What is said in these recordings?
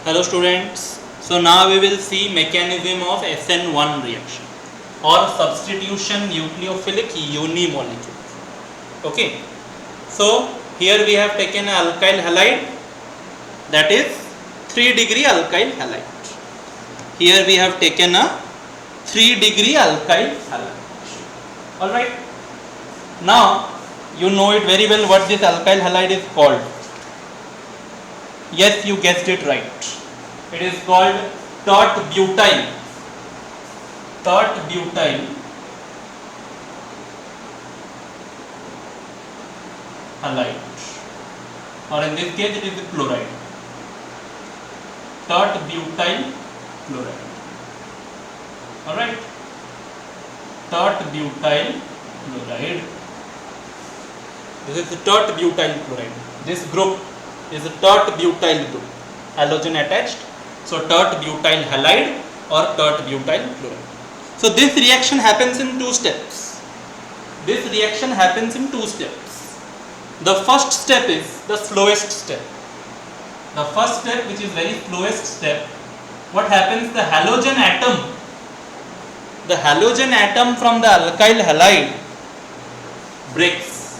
Hello students. So now we will see mechanism of SN1 reaction or substitution nucleophilic unimolecule. Okay. So here we have taken an alkyl halide, that is 3-degree alkyl halide. Here we have taken a 3-degree alkyl halide. Alright. Now you know it very well what this alkyl halide is called. Yes, you guessed it right. It is called tert-butyl. Tert-butyl halide, or in this case it is the chloride. Tert-butyl chloride. Alright. Tert-butyl chloride. This is the tert-butyl chloride. This group is a tert-butyl group, halogen attached. So tert-butyl halide or tert-butyl chloride. So this reaction happens in two steps. This reaction happens in two steps. The first step is the slowest step. The first step, which is very slowest step, what happens? The halogen atom from the alkyl halide breaks.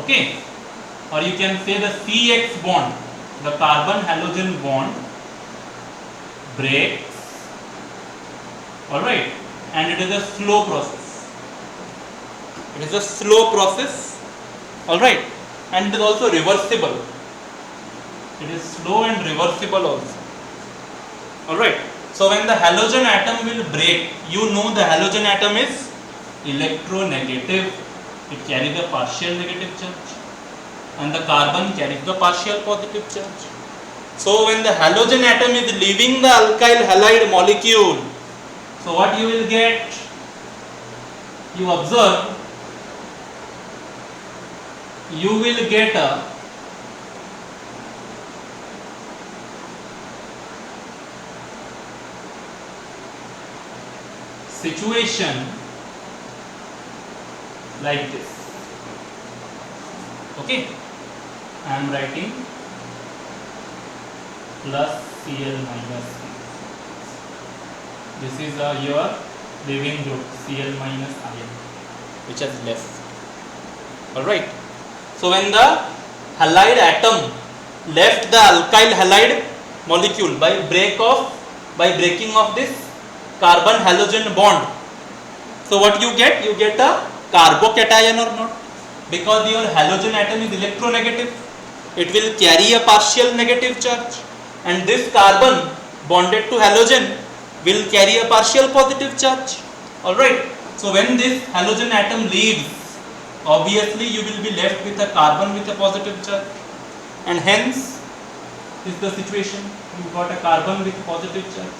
Okay. Or you can say the CX bond, the carbon halogen bond breaks, alright, and it is a slow process. It is a slow process, alright, and it is also reversible. It is slow and reversible also, alright. So when the halogen atom will break, you know the halogen atom is electronegative. It carries a partial negative charge, and the carbon carries the partial positive charge. So when the halogen atom is leaving the alkyl halide molecule, so what you will get? You observe, you will get a situation like this. Okay. I am writing plus Cl minus C. This is your leaving group, Cl minus ion, which has left. Alright. So when the halide atom left the alkyl halide molecule by breaking of this carbon halogen bond, so what you get? You get a carbocation or not? Because your halogen atom is electronegative, it will carry a partial negative charge, and this carbon bonded to halogen will carry a partial positive charge. Alright. So when this halogen atom leaves, obviously you will be left with a carbon with a positive charge, and hence is the situation. You got a carbon with positive charge,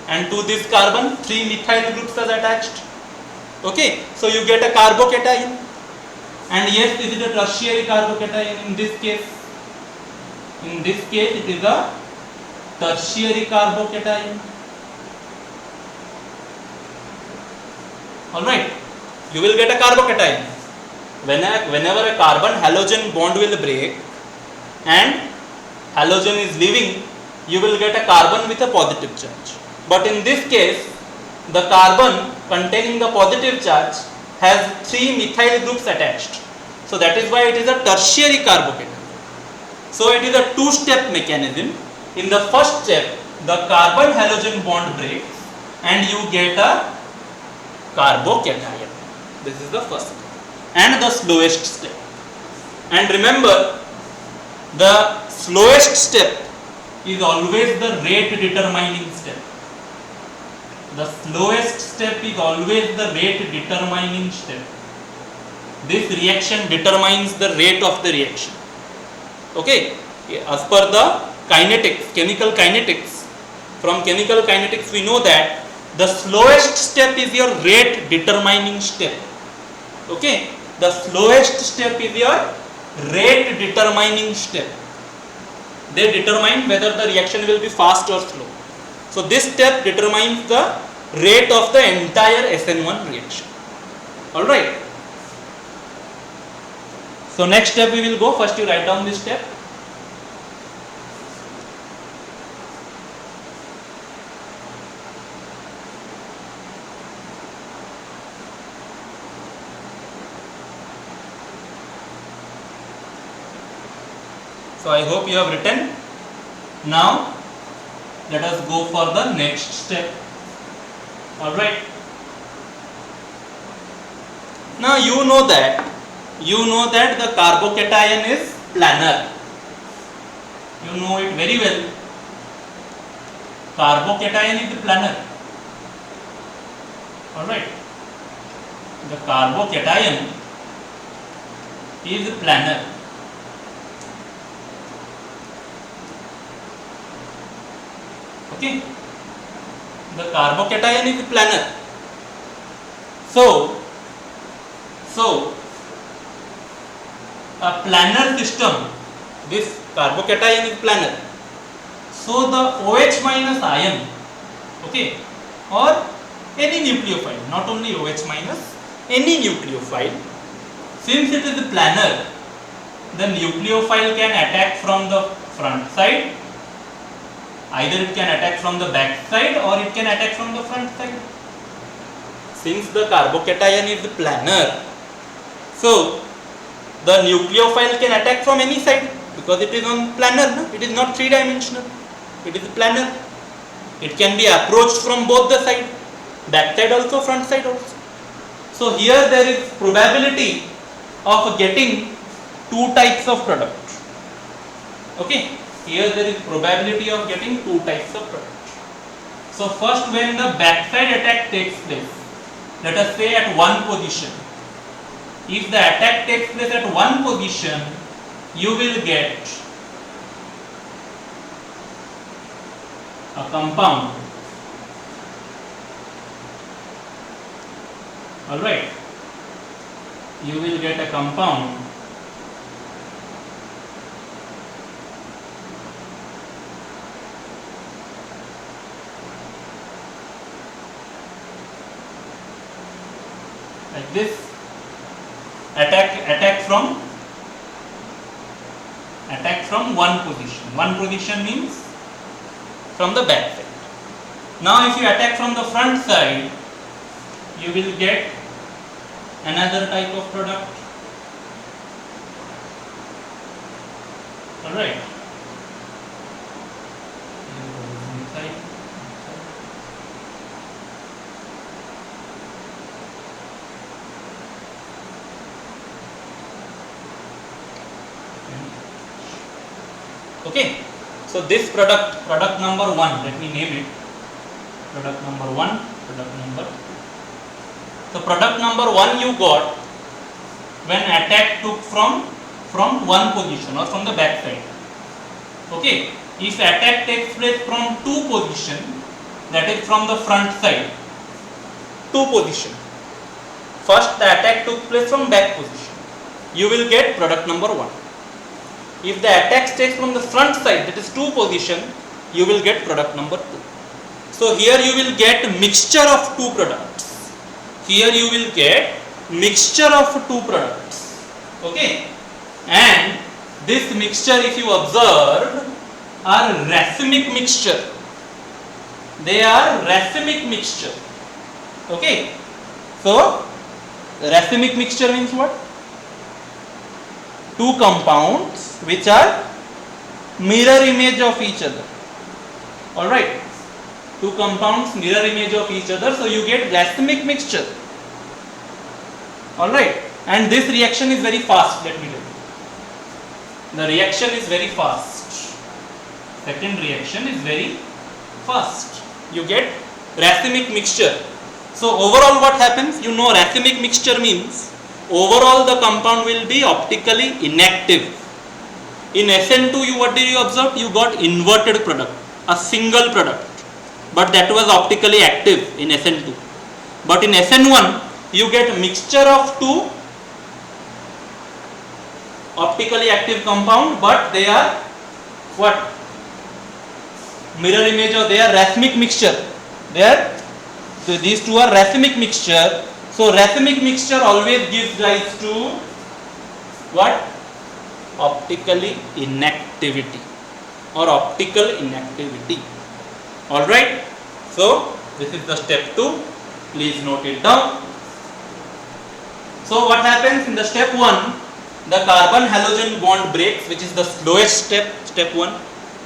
and to this carbon 3 methyl groups are attached. Okay. So you get a carbocation. And yes, this is a tertiary carbocation in this case. In this case, it is a tertiary carbocation. Alright, you will get a carbocation. Whenever a carbon halogen bond will break and halogen is leaving, you will get a carbon with a positive charge. But in this case, the carbon containing the positive charge has 3 methyl groups attached. So that is why it is a tertiary carbocation. So it is a two-step mechanism. In the first step, the carbon halogen bond breaks and you get a carbocation. This is the first step and the slowest step. And remember, the slowest step is always the rate determining step. The slowest step is always the rate determining step. This reaction determines the rate of the reaction. Okay, as per the kinetics, chemical kinetics, from chemical kinetics we know that the slowest step is your rate determining step. Okay, the slowest step is your rate determining step. They determine whether the reaction will be fast or slow. So this step determines the rate of the entire SN1 reaction. Alright. So next step we will go. First you write down this step. So I hope you have written. Now let us go for the next step. Alright. Now you know that the carbocation is planar. You know it very well. Carbocation is planar. Alright. The carbocation is planar. Okay. The carbocation is planar. So a planar system, this carbocation is planar. So the OH minus ion, okay, or any nucleophile, not only OH minus, any nucleophile, since it is planar, the nucleophile can attack from the front side, either it can attack from the back side or it can attack from the front side. Since the carbocation is planar, so the nucleophile can attack from any side because it is on planar, no? It is not three-dimensional, it is planar. It can be approached from both the sides, back side also, front side also. So here there is probability of getting two types of product. Okay, here there is probability of getting two types of product. So first, when the backside attack takes place, let us say at one position, if the attack takes place at one position, you will get a compound. Alright, you will get a compound like this. Attack from one position. One position means from the back side. Now if you attack from the front side, you will get another type of product. Alright. Okay, so this product number 1, let me name it. Product number 1, product number. So product number 1 you got when attack took from one position or from the back side. Okay, if attack takes place from two position, that is from the front side, two position. First the attack took place from back position, you will get product number 1. If the attack takes from the front side, that is two position, you will get product number 2. So here you will get mixture of two products. Here you will get mixture of two products. Okay, and this mixture, if you observe, are racemic mixture. They are racemic mixture. Okay, so racemic mixture means what? Two compounds which are mirror image of each other. Alright, two compounds mirror image of each other, so you get racemic mixture. Alright, and this reaction is very fast, let me tell you. The reaction is very fast. Second reaction is very fast. You get racemic mixture. So overall what happens? You know racemic mixture means overall the compound will be optically inactive. In SN2 what did you observe? You got inverted product, a single product, but that was optically active in SN2. But in SN1 you get mixture of two optically active compound, but they are what? Mirror image, or they are racemic mixture. These two are racemic mixture. So racemic mixture always gives rise to what? Optically inactivity or optical inactivity. Alright, so this is the step 2. Please note it down. So what happens in the step 1? the carbon halogen bond breaks, which is the slowest step, step 1,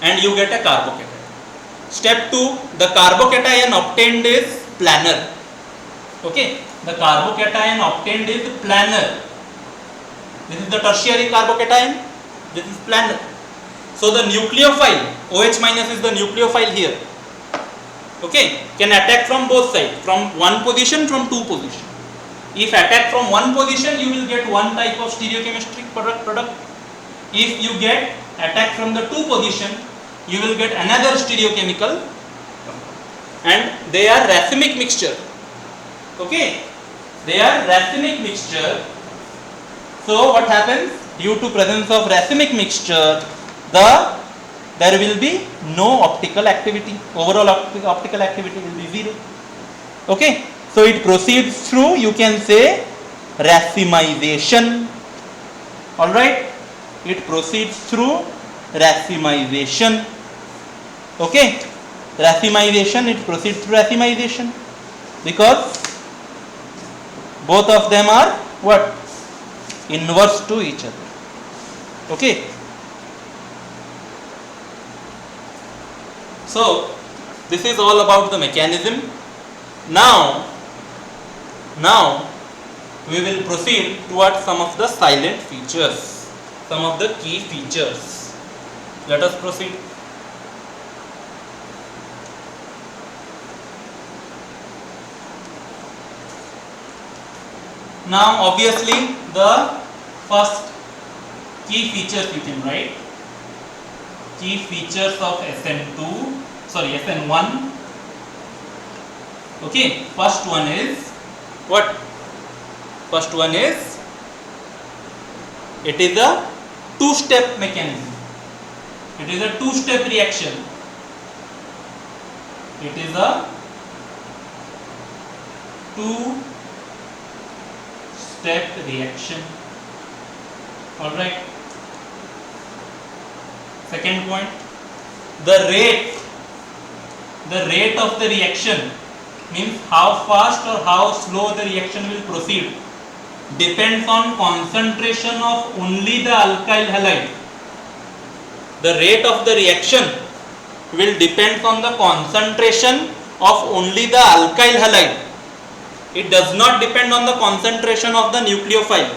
and you get a carbocation. Step 2, the carbocation obtained is planar. Okay, the carbocation obtained is planar. This is the tertiary carbocation, this is planar. So the nucleophile, OH minus is the nucleophile here. Okay, can attack from both sides, from one position, from two position. If attack from one position, you will get one type of stereochemistry product. If you get attack from the two position, you will get another stereochemical, and they are racemic mixture. Okay, they are racemic mixture. So what happens? Due to presence of racemic mixture, there will be no optical activity. Overall optical activity will be 0. Okay, so it proceeds through, you can say, racemization. All right, it proceeds through racemization. Okay, racemization, it proceeds through racemization because both of them are what? Inverse to each other. Okay. So this is all about the mechanism. Now we will proceed towards some of the silent features, some of the key features. Let us proceed. Now obviously the first key features you can write. Key features of SN1. Okay, first one is what? First one is, it is a two-step mechanism. It is a two-step reaction. It is a two-step reaction. All right. Second point, the rate of the reaction, means how fast or how slow the reaction will proceed, depends on concentration of only the alkyl halide. The rate of the reaction will depend on the concentration of only the alkyl halide. It does not depend on the concentration of the nucleophile.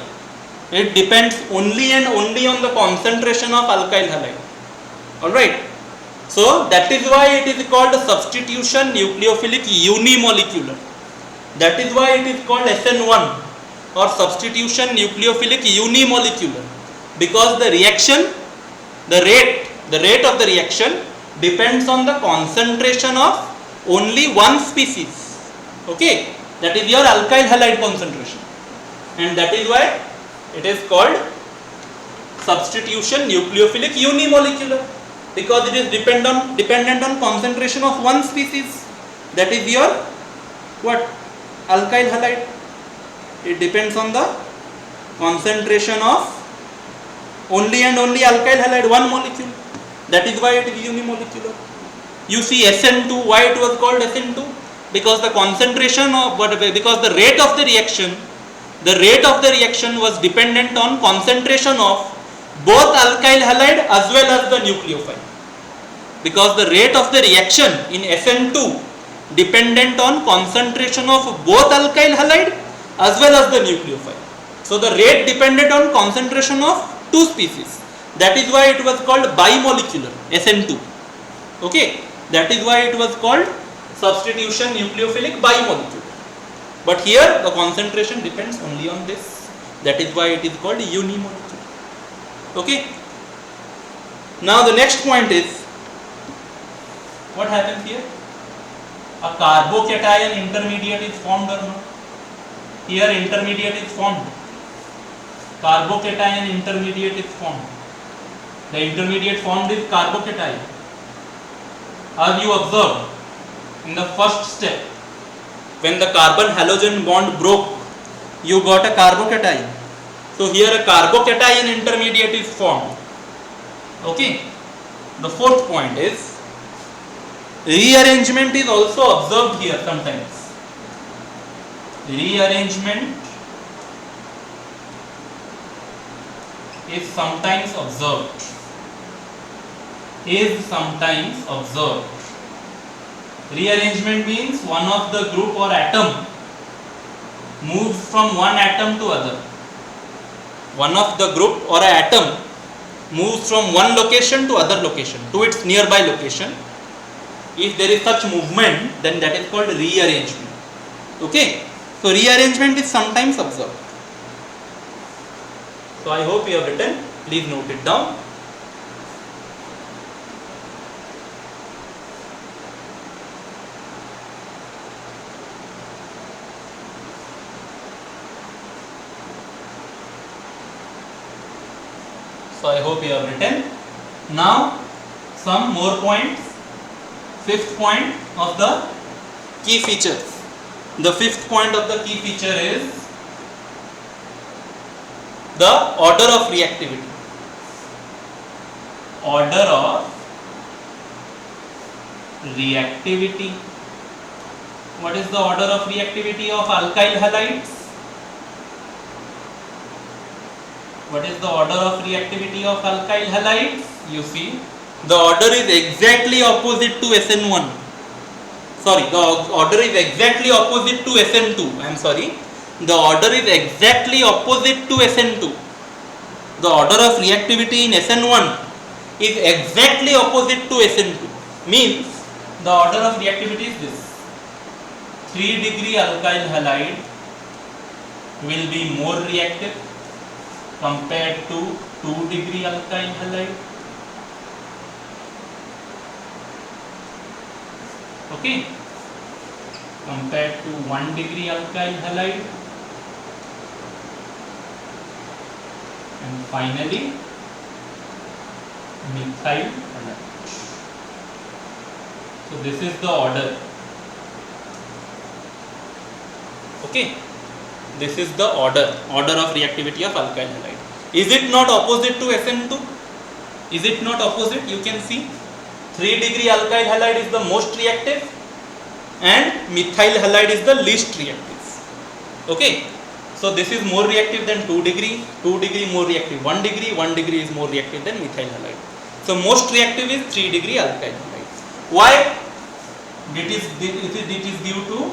It depends only and only on the concentration of alkyl halide. Alright. So that is why it is called substitution nucleophilic unimolecular. That is why it is called SN1 or substitution nucleophilic unimolecular, because the reaction, the rate of the reaction depends on the concentration of only one species. Okay, that is your alkyl halide concentration, and that is why it is called substitution nucleophilic unimolecular, because it is dependent on concentration of one species, that is your what? Alkyl halide. It depends on the concentration of only and only alkyl halide, one molecule. That is why it is unimolecular. You see SN2, why it was called SN2? Because the concentration of, because the rate of the reaction was dependent on concentration of both alkyl halide as well as the nucleophile. Because the rate of the reaction in SN2 dependent on concentration of both alkyl halide as well as the nucleophile. So the rate depended on concentration of two species. That is why it was called bimolecular, SN2. Okay, that is why it was called substitution nucleophilic bimolecular. But here the concentration depends only on this. That is why it is called unimolecular. Okay. Now the next point is, what happens here? A carbocation intermediate is formed or not? Here intermediate is formed. Carbocation intermediate is formed. The intermediate formed is carbocation. As you observe in the first step, when the carbon halogen bond broke, you got a carbocation. So here a carbocation intermediate is formed. Okay. The fourth point is, rearrangement is also observed here sometimes. Rearrangement is sometimes observed. Is sometimes observed. Rearrangement means one of the group or atom moves from one atom to other. One of the group or atom moves from one location to other location, to its nearby location. If there is such movement, then that is called rearrangement. Okay, so rearrangement is sometimes observed. So I hope you have written, please note it down. So I hope you have written. Now some more points. Fifth point of the key features. The fifth point of the key feature is the order of reactivity. Order of reactivity. What is the order of reactivity of alkyl halides? What is the order of reactivity of alkyl halides? You see, the order is exactly opposite to SN1. Sorry, the order is exactly opposite to SN2. I am sorry. The order is exactly opposite to SN2. The order of reactivity in SN1 is exactly opposite to SN2. Means the order of reactivity is this. 3-degree alkyl halide will be more reactive compared to 2-degree alkyl halide. Okay, compared to 1-degree alkyl halide, and finally methyl halide. So this is the order. Okay, this is the order of reactivity of alkyl halide. Is it not opposite to SN2? Is it not opposite? You can see 3-degree alkyl halide is the most reactive and methyl halide is the least reactive. Okay, so this is more reactive than 2-degree, 2-degree more reactive 1-degree, 1-degree is more reactive than methyl halide. So most reactive is 3-degree alkyl halide. Why? It is due to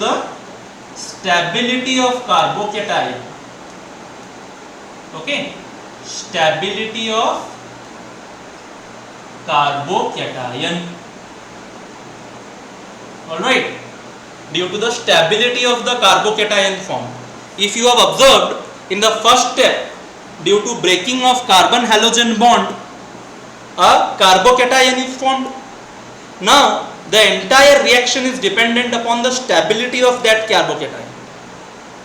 the stability of carbocation. Okay, stability of carbocation. Alright, due to the stability of the carbocation form. If you have observed in the first step, due to breaking of carbon halogen bond, a carbocation is formed. Now the entire reaction is dependent upon the stability of that carbocation.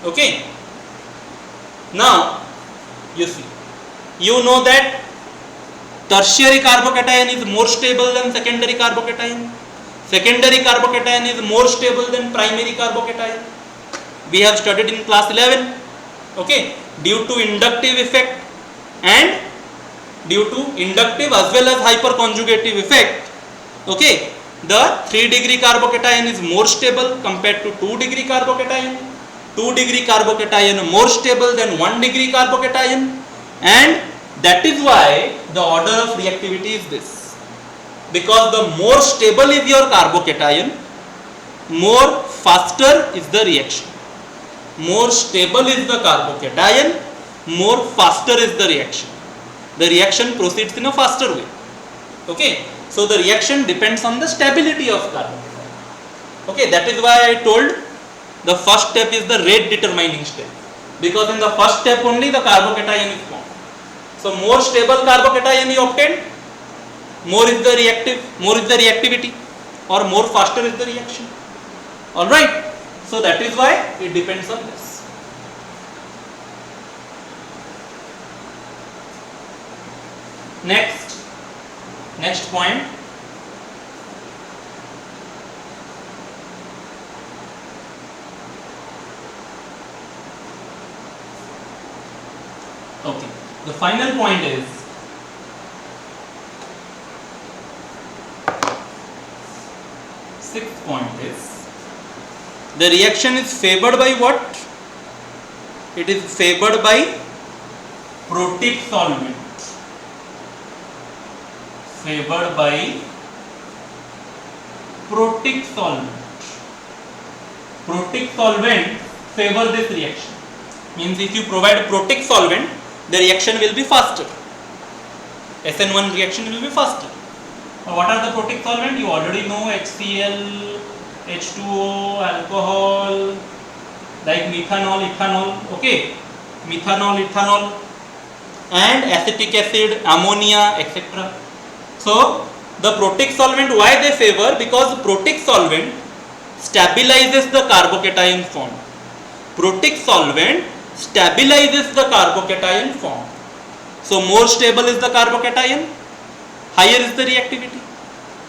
Okay, now you see, you know that tertiary carbocation is more stable than secondary carbocation. Secondary carbocation is more stable than primary carbocation. We have studied in class 11. Okay, due to inductive effect and due to inductive as well as hyperconjugative effect. Okay, the 3-degree carbocation is more stable compared to 2-degree carbocation. 2-degree carbocation more stable than 1-degree carbocation, and that is why the order of reactivity is this. Because the more stable is your carbocation, more faster is the reaction. More stable is the carbocation, more faster is the reaction. The reaction proceeds in a faster way. Okay, so the reaction depends on the stability of carbocation. Okay, that is why I told the first step is the rate determining step, because in the first step only the carbocation is formed. So more stable carbocation you obtain, more is the reactivity, or more faster is the reaction. Alright, so that is why it depends on this. Next point. Okay, the final point is sixth point is the reaction is favored by what? It is favored by protic solvent favored by protic solvent. Protic solvent favor this reaction. Means if you provide protic solvent, the reaction will be faster. SN1 reaction will be faster. What are the protic solvent? You already know HCl, H2O, alcohol, like methanol, ethanol, okay, methanol, ethanol, and acetic acid, ammonia, etc. So the protic solvent, why they favor? Because protic solvent stabilizes the carbocation form. Protic solvent stabilizes the carbocation form. So more stable is the carbocation, higher is the reactivity.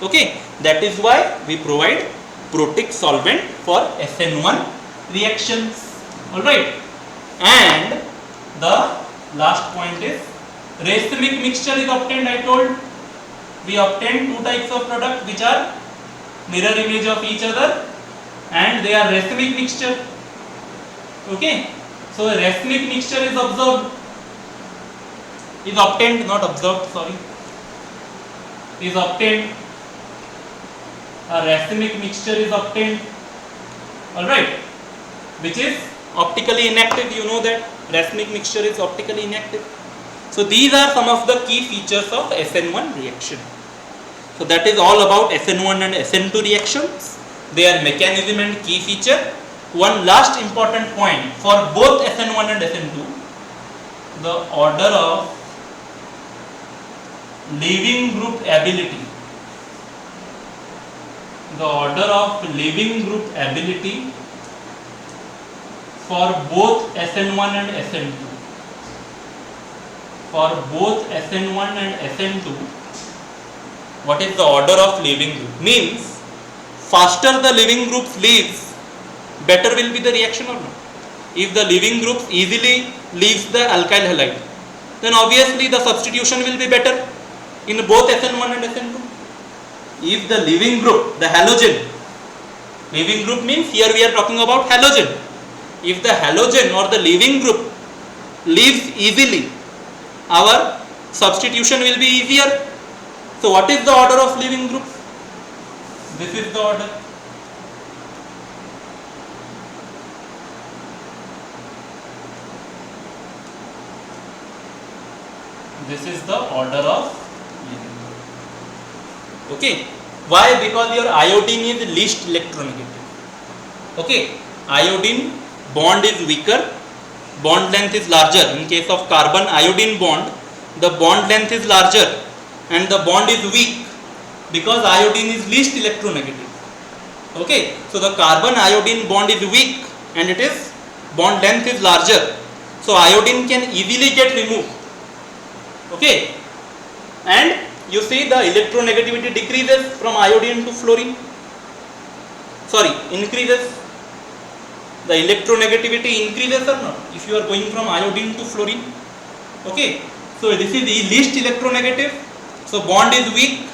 Okay, that is why we provide protic solvent for SN1 reactions. Alright, and the last point is racemic mixture is obtained. I told we obtain two types of product which are mirror image of each other and they are racemic mixture. Okay, so a racemic mixture is observed, is obtained, not observed, sorry, is obtained. A racemic mixture is obtained, alright, which is optically inactive. You know that racemic mixture is optically inactive. So these are some of the key features of SN1 reaction. So that is all about SN1 and SN2 reactions, their mechanism and key feature. One last important point for both SN1 and SN2, the order of leaving group ability. The order of leaving group ability for both SN1 and SN2. For both SN1 and SN2, what is the order of leaving group? Means faster the leaving groups leaves, better will be the reaction or not. If the leaving group easily leaves the alkyl halide, then obviously the substitution will be better in both SN1 and SN2. If the leaving group, the halogen, leaving group means here we are talking about halogen. If the halogen or the leaving group leaves easily, our substitution will be easier. So what is the order of leaving groups? This is the order. This is the order of leaving group. Okay. Why? Because your iodine is least electronegative. Okay. Iodine bond is weaker, bond length is larger. In case of carbon iodine bond, the bond length is larger and the bond is weak because iodine is least electronegative. Okay, so the carbon iodine bond is weak and it is bond length is larger, so iodine can easily get removed. Okay, and you see the electronegativity decreases from iodine to fluorine, sorry, increases. The electronegativity increases or not if you are going from iodine to fluorine. Okay, so this is the least electronegative, so bond is weak,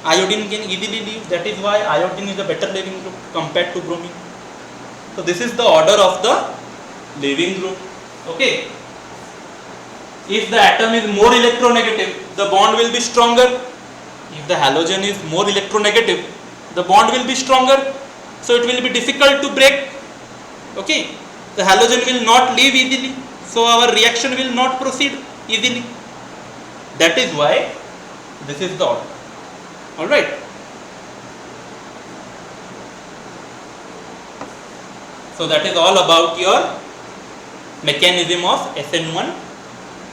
iodine can easily leave. That is why iodine is a better leaving group compared to bromine. So this is the order of the leaving group. Okay, if the atom is more electronegative, the bond will be stronger. If the halogen is more electronegative, the bond will be stronger, so it will be difficult to break. Okay, the halogen will not leave easily, so our reaction will not proceed easily. That is why this is the order. Alright. So that is all about your mechanism of SN1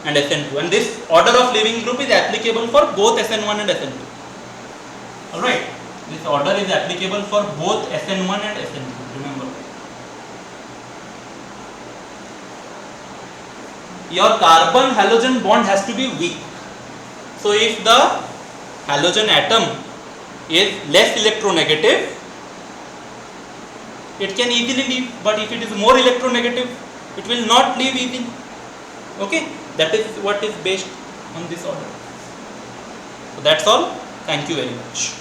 and SN2, and this order of leaving group is applicable for both SN1 and SN2. Alright, this order is applicable for both SN1 and SN2, remember. Your carbon halogen bond has to be weak. So if the halogen atom is less electronegative, it can easily leave, but if it is more electronegative, it will not leave easily. Okay, that is what is based on this order. So that's all. Thank you very much.